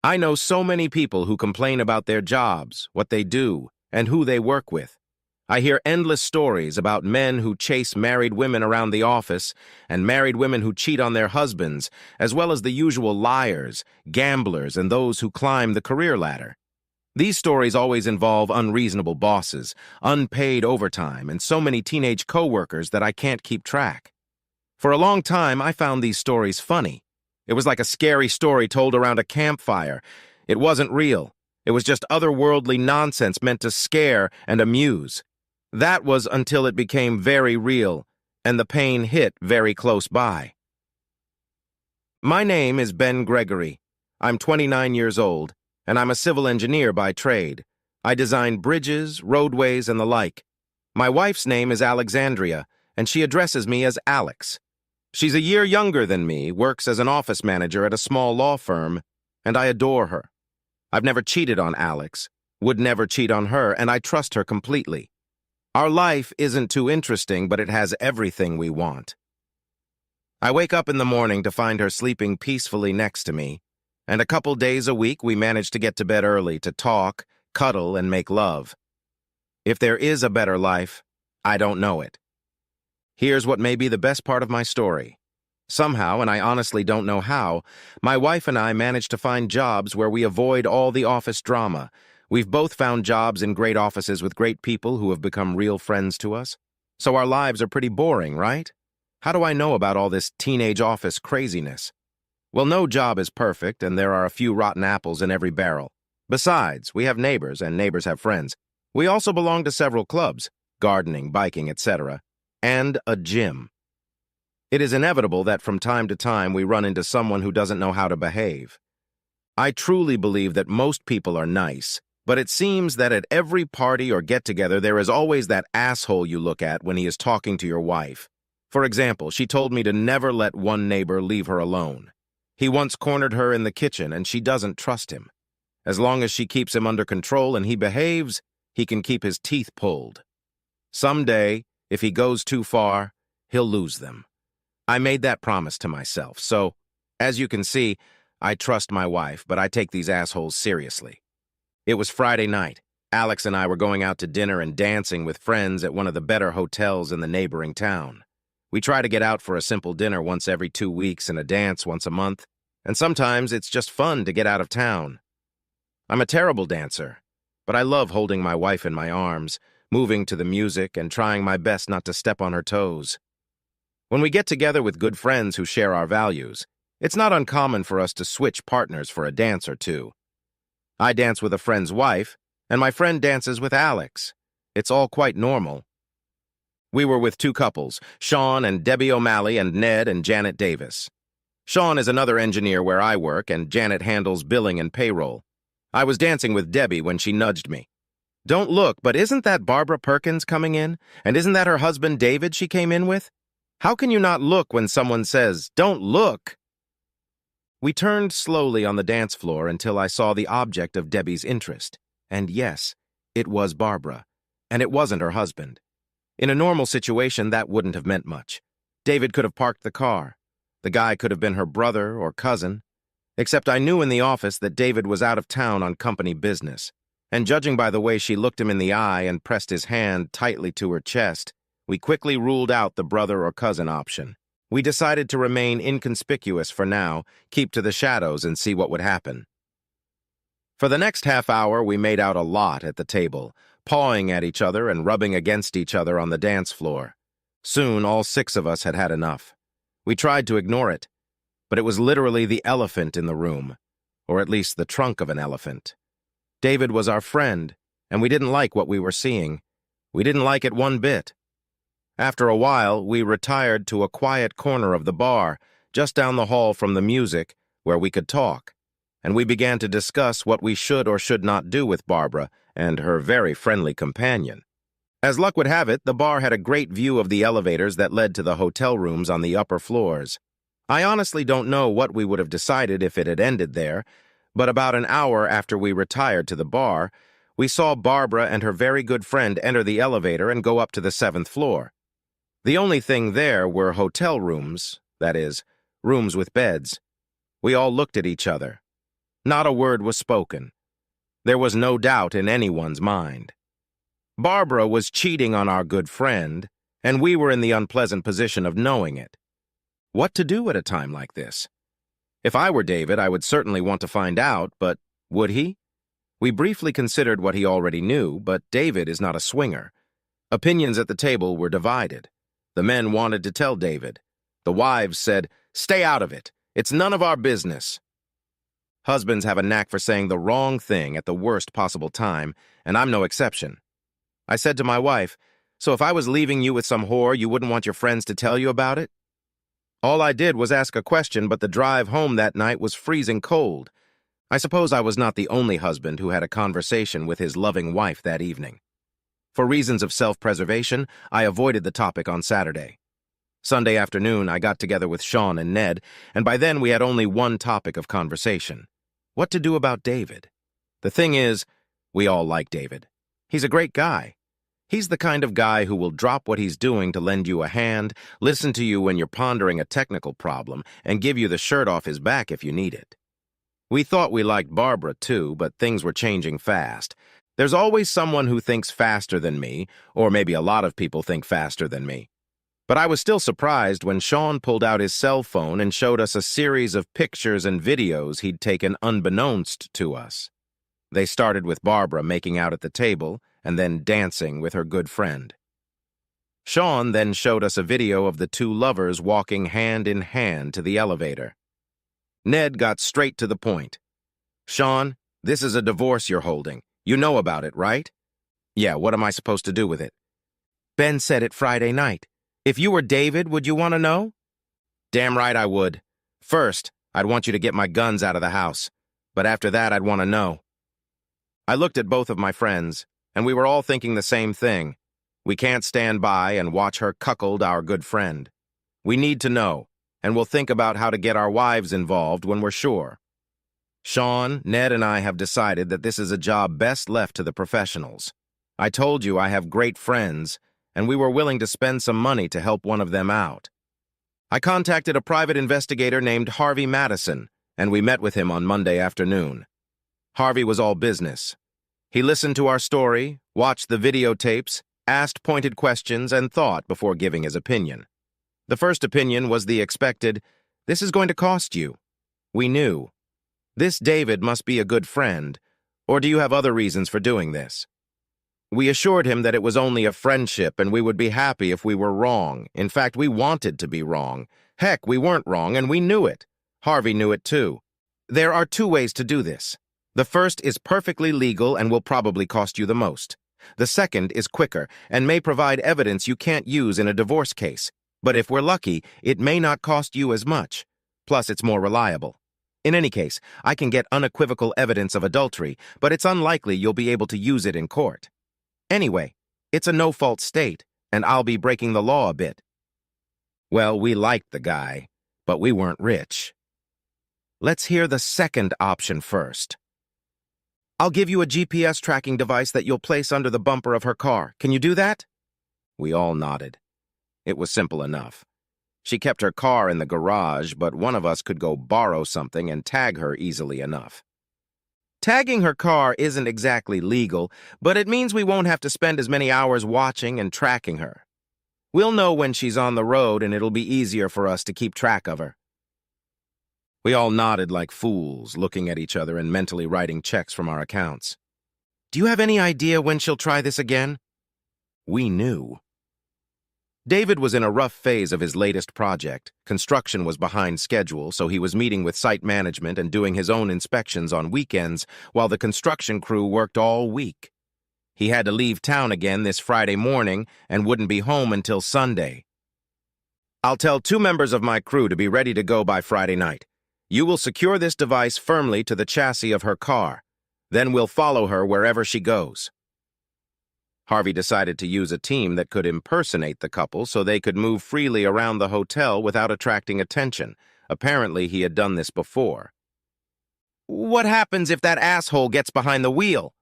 I know so many people who complain about their jobs, what they do, and who they work with. I hear endless stories about men who chase married women around the office and married women who cheat on their husbands, as well as the usual liars, gamblers, and those who climb the career ladder. These stories always involve unreasonable bosses, unpaid overtime, and so many teenage coworkers that I can't keep track. For a long time, I found these stories funny. It was like a scary story told around a campfire. It wasn't real. It was just otherworldly nonsense meant to scare and amuse. That was until it became very real, and the pain hit very close by. My name is Ben Gregory. I'm 29 years old, and I'm a civil engineer by trade. I design bridges, roadways, and the like. My wife's name is Alexandria, and she addresses me as Alex. She's a year younger than me, works as an office manager at a small law firm, and I adore her. I've never cheated on Alex, would never cheat on her, and I trust her completely. Our life isn't too interesting, but it has everything we want. I wake up in the morning to find her sleeping peacefully next to me, and a couple days a week we manage to get to bed early to talk, cuddle, and make love. If there is a better life, I don't know it. Here's what may be the best part of my story. Somehow, and I honestly don't know how, my wife and I managed to find jobs where we avoid all the office drama. We've both found jobs in great offices with great people who have become real friends to us. So our lives are pretty boring, right? How do I know about all this teenage office craziness? Well, no job is perfect, and there are a few rotten apples in every barrel. Besides, we have neighbors, and neighbors have friends. We also belong to several clubs, gardening, biking, etc., and a gym. It is inevitable that from time to time we run into someone who doesn't know how to behave. I truly believe that most people are nice, but it seems that at every party or get-together there is always that asshole you look at when he is talking to your wife. For example, she told me to never let one neighbor leave her alone. He once cornered her in the kitchen and she doesn't trust him. As long as she keeps him under control and he behaves, he can keep his teeth pulled. Someday, if he goes too far, he'll lose them. I made that promise to myself, so, as you can see, I trust my wife, but I take these assholes seriously. It was Friday night. Alex and I were going out to dinner and dancing with friends at one of the better hotels in the neighboring town. We try to get out for a simple dinner once every 2 weeks and a dance once a month, and sometimes it's just fun to get out of town. I'm a terrible dancer, but I love holding my wife in my arms, moving to the music and trying my best not to step on her toes. When we get together with good friends who share our values, it's not uncommon for us to switch partners for a dance or two. I dance with a friend's wife, and my friend dances with Alex. It's all quite normal. We were with two couples, Sean and Debbie O'Malley and Ned and Janet Davis. Sean is another engineer where I work, and Janet handles billing and payroll. I was dancing with Debbie when she nudged me. Don't look, but isn't that Barbara Perkins coming in? And isn't that her husband David she came in with? How can you not look when someone says, "Don't look"? We turned slowly on the dance floor until I saw the object of Debbie's interest. And yes, it was Barbara, and it wasn't her husband. In a normal situation, that wouldn't have meant much. David could have parked the car. The guy could have been her brother or cousin. Except I knew in the office that David was out of town on company business. And judging by the way she looked him in the eye and pressed his hand tightly to her chest, we quickly ruled out the brother or cousin option. We decided to remain inconspicuous for now, keep to the shadows and see what would happen. For the next half hour, we made out a lot at the table, pawing at each other and rubbing against each other on the dance floor. Soon, all 6 of us had had enough. We tried to ignore it, but it was literally the elephant in the room, or at least the trunk of an elephant. David was our friend, and we didn't like what we were seeing. We didn't like it one bit. After a while, we retired to a quiet corner of the bar, just down the hall from the music, where we could talk, and we began to discuss what we should or should not do with Barbara and her very friendly companion. As luck would have it, the bar had a great view of the elevators that led to the hotel rooms on the upper floors. I honestly don't know what we would have decided if it had ended there, but about an hour after we retired to the bar, we saw Barbara and her very good friend enter the elevator and go up to the 7th floor. The only thing there were hotel rooms, that is, rooms with beds. We all looked at each other. Not a word was spoken. There was no doubt in anyone's mind. Barbara was cheating on our good friend, and we were in the unpleasant position of knowing it. What to do at a time like this? If I were David, I would certainly want to find out, but would he? We briefly considered what he already knew, but David is not a swinger. Opinions at the table were divided. The men wanted to tell David. The wives said, "Stay out of it. It's none of our business." Husbands have a knack for saying the wrong thing at the worst possible time, and I'm no exception. I said to my wife, "So if I was leaving you with some whore, you wouldn't want your friends to tell you about it?" All I did was ask a question, but the drive home that night was freezing cold. I suppose I was not the only husband who had a conversation with his loving wife that evening. For reasons of self-preservation, I avoided the topic on Saturday. Sunday afternoon, I got together with Sean and Ned, and by then we had only one topic of conversation. What to do about David? The thing is, we all like David. He's a great guy. He's the kind of guy who will drop what he's doing to lend you a hand, listen to you when you're pondering a technical problem, and give you the shirt off his back if you need it. We thought we liked Barbara, too, but things were changing fast. There's always someone who thinks faster than me, or maybe a lot of people think faster than me. But I was still surprised when Sean pulled out his cell phone and showed us a series of pictures and videos he'd taken unbeknownst to us. They started with Barbara making out at the table, and then dancing with her good friend. Sean then showed us a video of the two lovers walking hand in hand to the elevator. Ned got straight to the point. "Sean, this is a divorce you're holding. You know about it, right?" "Yeah, what am I supposed to do with it?" "Ben said it Friday night. If you were David, would you want to know?" "Damn right I would. First, I'd want you to get my guns out of the house. But after that, I'd want to know." I looked at both of my friends, and we were all thinking the same thing. We can't stand by and watch her cuckold our good friend. We need to know, and we'll think about how to get our wives involved when we're sure. Sean, Ned, and I have decided that this is a job best left to the professionals. I told you I have great friends, and we were willing to spend some money to help one of them out. I contacted a private investigator named Harvey Madison, and we met with him on Monday afternoon. Harvey was all business. He listened to our story, watched the videotapes, asked pointed questions, and thought before giving his opinion. The first opinion was the expected, "This is going to cost you." We knew. This David must be a good friend, or do you have other reasons for doing this? We assured him that it was only a friendship and we would be happy if we were wrong. In fact, we wanted to be wrong. Heck, we weren't wrong and we knew it. Harvey knew it too. There are two ways to do this. The first is perfectly legal and will probably cost you the most. The second is quicker and may provide evidence you can't use in a divorce case. But if we're lucky, it may not cost you as much. Plus, it's more reliable. In any case, I can get unequivocal evidence of adultery, but it's unlikely you'll be able to use it in court. Anyway, it's a no-fault state, and I'll be breaking the law a bit. Well, we liked the guy, but we weren't rich. Let's hear the second option first. I'll give you a GPS tracking device that you'll place under the bumper of her car. Can you do that? We all nodded. It was simple enough. She kept her car in the garage, but one of us could go borrow something and tag her easily enough. Tagging her car isn't exactly legal, but it means we won't have to spend as many hours watching and tracking her. We'll know when she's on the road, and it'll be easier for us to keep track of her. We all nodded like fools, looking at each other and mentally writing checks from our accounts. Do you have any idea when she'll try this again? We knew. David was in a rough phase of his latest project. Construction was behind schedule, so he was meeting with site management and doing his own inspections on weekends while the construction crew worked all week. He had to leave town again this Friday morning and wouldn't be home until Sunday. I'll tell 2 members of my crew to be ready to go by Friday night. You will secure this device firmly to the chassis of her car. Then we'll follow her wherever she goes. Harvey decided to use a team that could impersonate the couple so they could move freely around the hotel without attracting attention. Apparently, he had done this before. What happens if that asshole gets behind the wheel?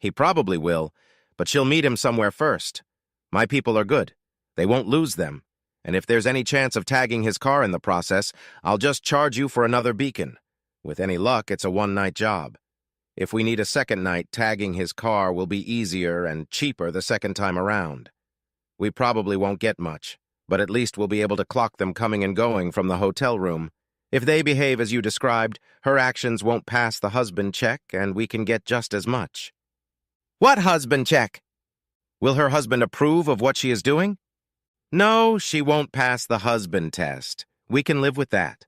He probably will, but she'll meet him somewhere first. My people are good. They won't lose them. And if there's any chance of tagging his car in the process, I'll just charge you for another beacon. With any luck, it's a one-night job. If we need a second night, tagging his car will be easier and cheaper the second time around. We probably won't get much, but at least we'll be able to clock them coming and going from the hotel room. If they behave as you described, her actions won't pass the husband check, and we can get just as much. What husband check? Will her husband approve of what she is doing? No, she won't pass the husband test. We can live with that.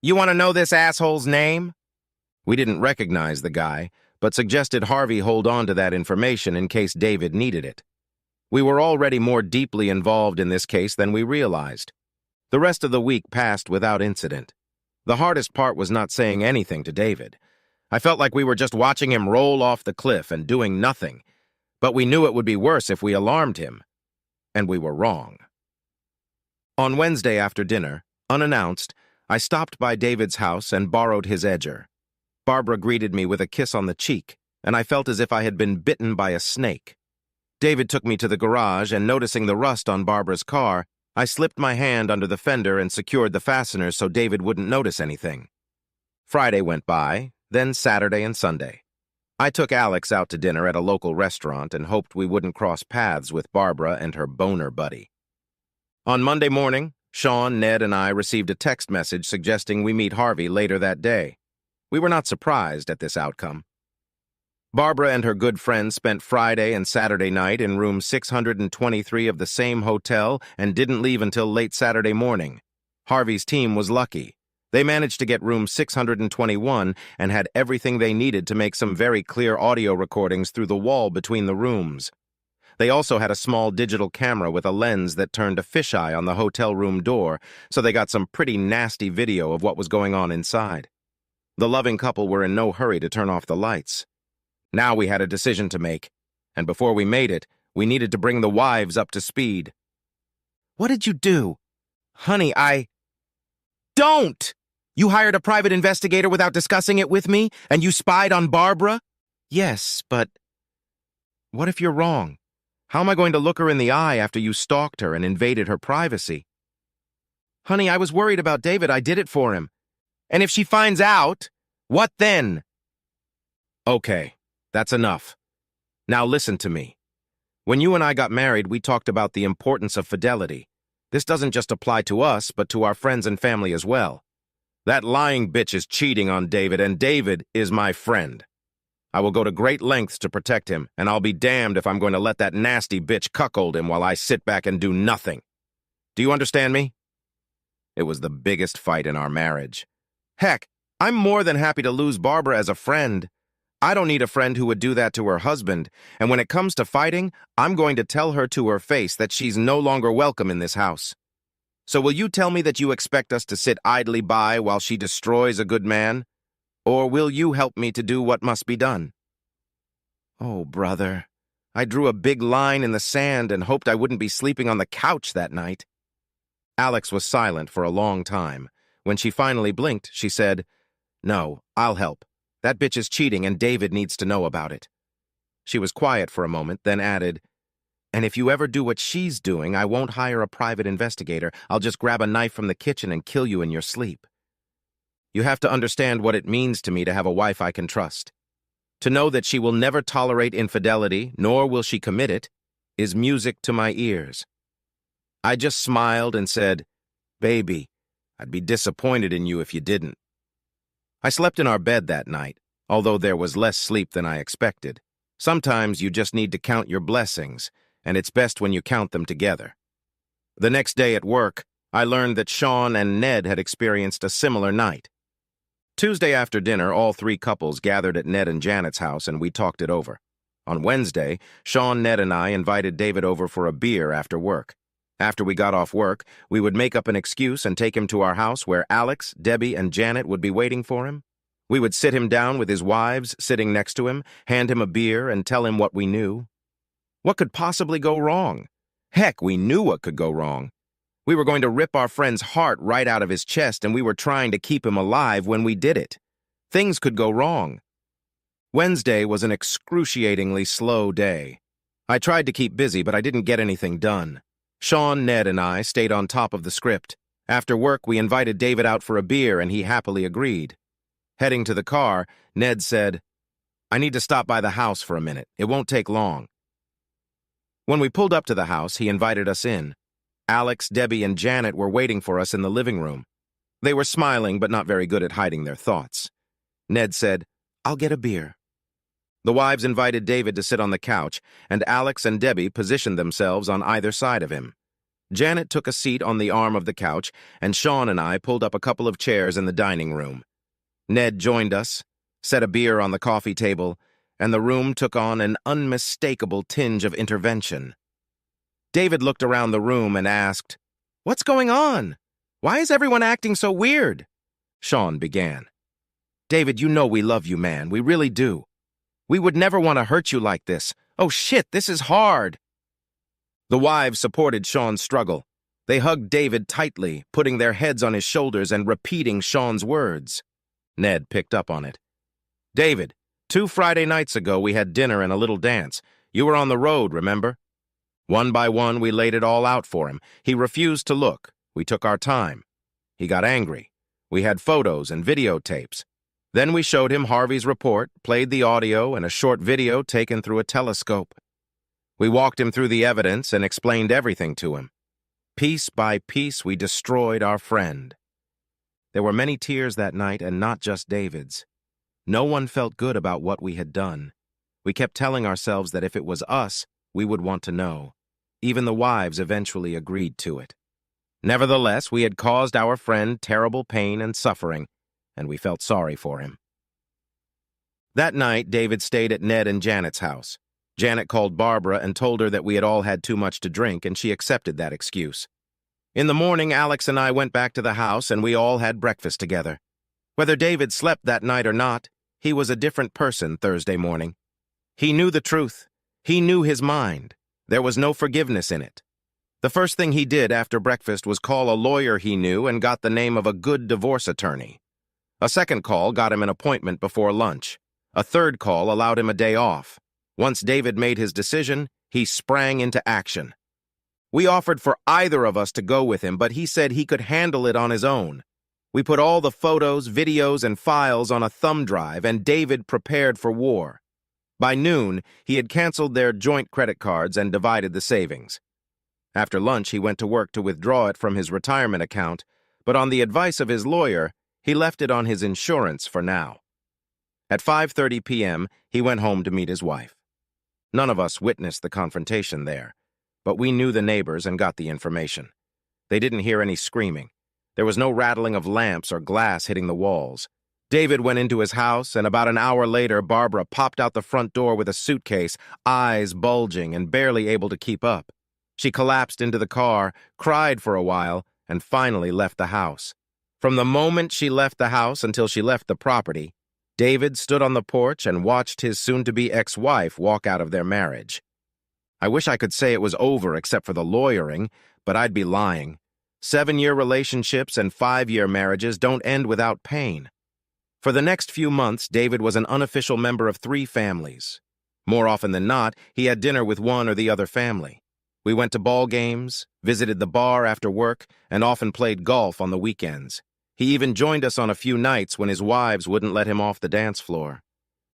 You want to know this asshole's name? We didn't recognize the guy, but suggested Harvey hold on to that information in case David needed it. We were already more deeply involved in this case than we realized. The rest of the week passed without incident. The hardest part was not saying anything to David. I felt like we were just watching him roll off the cliff and doing nothing, but we knew it would be worse if we alarmed him. And we were wrong. On Wednesday after dinner, unannounced, I stopped by David's house and borrowed his edger. Barbara greeted me with a kiss on the cheek, and I felt as if I had been bitten by a snake. David took me to the garage, and noticing the rust on Barbara's car, I slipped my hand under the fender and secured the fasteners so David wouldn't notice anything. Friday went by, then Saturday and Sunday. I took Alex out to dinner at a local restaurant and hoped we wouldn't cross paths with Barbara and her boner buddy. On Monday morning, Sean, Ned, and I received a text message suggesting we meet Harvey later that day. We were not surprised at this outcome. Barbara and her good friend spent Friday and Saturday night in room 623 of the same hotel and didn't leave until late Saturday morning. Harvey's team was lucky. They managed to get room 621 and had everything they needed to make some very clear audio recordings through the wall between the rooms. They also had a small digital camera with a lens that turned a fisheye on the hotel room door, so they got some pretty nasty video of what was going on inside. The loving couple were in no hurry to turn off the lights. Now we had a decision to make, and before we made it, we needed to bring the wives up to speed. What did you do? Honey, Don't! You hired a private investigator without discussing it with me, and you spied on Barbara? Yes, but what if you're wrong? How am I going to look her in the eye after you stalked her and invaded her privacy? Honey, I was worried about David. I did it for him. And if she finds out, what then? Okay, that's enough. Now listen to me. When you and I got married, we talked about the importance of fidelity. This doesn't just apply to us, but to our friends and family as well. That lying bitch is cheating on David, and David is my friend. I will go to great lengths to protect him, and I'll be damned if I'm going to let that nasty bitch cuckold him while I sit back and do nothing. Do you understand me? It was the biggest fight in our marriage. Heck, I'm more than happy to lose Barbara as a friend. I don't need a friend who would do that to her husband, and when it comes to fighting, I'm going to tell her to her face that she's no longer welcome in this house. So will you tell me that you expect us to sit idly by while she destroys a good man? Or will you help me to do what must be done? Oh, brother, I drew a big line in the sand and hoped I wouldn't be sleeping on the couch that night. Alex was silent for a long time. When she finally blinked, she said, "No, I'll help. That bitch is cheating and David needs to know about it." She was quiet for a moment, then added, "And if you ever do what she's doing, I won't hire a private investigator. I'll just grab a knife from the kitchen and kill you in your sleep. You have to understand what it means to me to have a wife I can trust. To know that she will never tolerate infidelity, nor will she commit it, is music to my ears." I just smiled and said, "Baby, I'd be disappointed in you if you didn't." I slept in our bed that night, although there was less sleep than I expected. Sometimes you just need to count your blessings, and it's best when you count them together. The next day at work, I learned that Sean and Ned had experienced a similar night. Tuesday after dinner, all three couples gathered at Ned and Janet's house and we talked it over. On Wednesday, Sean, Ned, and I invited David over for a beer after work. After we got off work, we would make up an excuse and take him to our house where Alex, Debbie, and Janet would be waiting for him. We would sit him down with his wives sitting next to him, hand him a beer, and tell him what we knew. What could possibly go wrong? Heck, we knew what could go wrong. We were going to rip our friend's heart right out of his chest, and we were trying to keep him alive when we did it. Things could go wrong. Wednesday was an excruciatingly slow day. I tried to keep busy, but I didn't get anything done. Sean, Ned, and I stayed on top of the script. After work, we invited David out for a beer, and he happily agreed. Heading to the car, Ned said, "I need to stop by the house for a minute. It won't take long." When we pulled up to the house, he invited us in. Alex, Debbie, and Janet were waiting for us in the living room. They were smiling, but not very good at hiding their thoughts. Ned said, "I'll get a beer." The wives invited David to sit on the couch, and Alex and Debbie positioned themselves on either side of him. Janet took a seat on the arm of the couch, and Sean and I pulled up a couple of chairs in the dining room. Ned joined us, set a beer on the coffee table, and the room took on an unmistakable tinge of intervention. David looked around the room and asked, "What's going on? Why is everyone acting so weird?" Sean began. "David, you know we love you, man. We really do. We would never want to hurt you like this. Oh shit, this is hard." The wives supported Sean's struggle. They hugged David tightly, putting their heads on his shoulders and repeating Sean's words. Ned picked up on it. "David, 2 Friday nights ago we had dinner and a little dance. You were on the road, remember?" One by one we laid it all out for him. He refused to look. We took our time. He got angry. We had photos and videotapes. Then we showed him Harvey's report, played the audio and a short video taken through a telescope. We walked him through the evidence and explained everything to him. Piece by piece we destroyed our friend. There were many tears that night, and not just David's. No one felt good about what we had done. We kept telling ourselves that if it was us, we would want to know. Even the wives eventually agreed to it. Nevertheless, we had caused our friend terrible pain and suffering, and we felt sorry for him. That night, David stayed at Ned and Janet's house. Janet called Barbara and told her that we had all had too much to drink, and she accepted that excuse. In the morning, Alex and I went back to the house, and we all had breakfast together. Whether David slept that night or not, he was a different person Thursday morning. He knew the truth. He knew his mind. There was no forgiveness in it. The first thing he did after breakfast was call a lawyer he knew and got the name of a good divorce attorney. A second call got him an appointment before lunch. A third call allowed him a day off. Once David made his decision, he sprang into action. We offered for either of us to go with him, but he said he could handle it on his own. We put all the photos, videos, and files on a thumb drive, and David prepared for war. By noon, he had canceled their joint credit cards and divided the savings. After lunch, he went to work to withdraw it from his retirement account, but on the advice of his lawyer, he left it on his insurance for now. At 5:30 p.m., he went home to meet his wife. None of us witnessed the confrontation there, but we knew the neighbors and got the information. They didn't hear any screaming. There was no rattling of lamps or glass hitting the walls. David went into his house, and about an hour later, Barbara popped out the front door with a suitcase, eyes bulging and barely able to keep up. She collapsed into the car, cried for a while, and finally left the house. From the moment she left the house until she left the property, David stood on the porch and watched his soon-to-be ex-wife walk out of their marriage. I wish I could say it was over except for the lawyering, but I'd be lying. 7-year relationships and 5-year marriages don't end without pain. For the next few months, David was an unofficial member of 3 families. More often than not, he had dinner with one or the other family. We went to ball games, visited the bar after work, and often played golf on the weekends. He even joined us on a few nights when his wives wouldn't let him off the dance floor.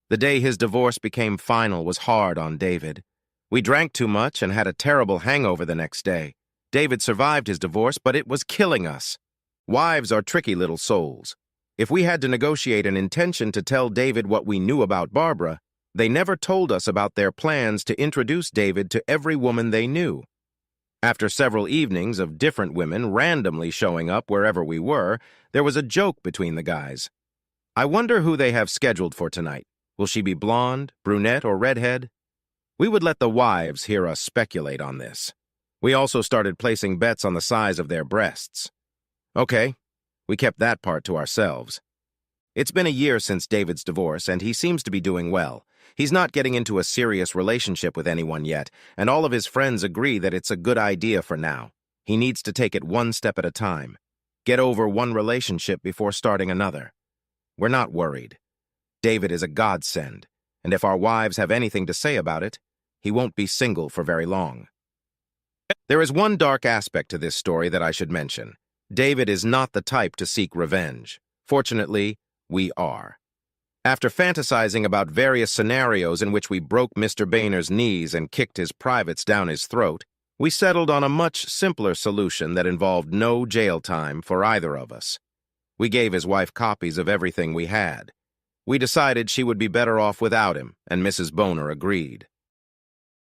The day his divorce became final was hard on David. We drank too much and had a terrible hangover the next day. David survived his divorce, but it was killing us. Wives are tricky little souls. If we had to negotiate an intention to tell David what we knew about Barbara, they never told us about their plans to introduce David to every woman they knew. After several evenings of different women randomly showing up wherever we were, there was a joke between the guys. "I wonder who they have scheduled for tonight. Will she be blonde, brunette, or redhead?" We would let the wives hear us speculate on this. We also started placing bets on the size of their breasts. Okay, we kept that part to ourselves. It's been a year since David's divorce, and he seems to be doing well. He's not getting into a serious relationship with anyone yet, and all of his friends agree that it's a good idea for now. He needs to take it one step at a time. Get over one relationship before starting another. We're not worried. David is a godsend, and if our wives have anything to say about it, he won't be single for very long. There is one dark aspect to this story that I should mention. David is not the type to seek revenge. Fortunately, we are. After fantasizing about various scenarios in which we broke Mr. Boehner's knees and kicked his privates down his throat, we settled on a much simpler solution that involved no jail time for either of us. We gave his wife copies of everything we had. We decided she would be better off without him, and Mrs. Boehner agreed.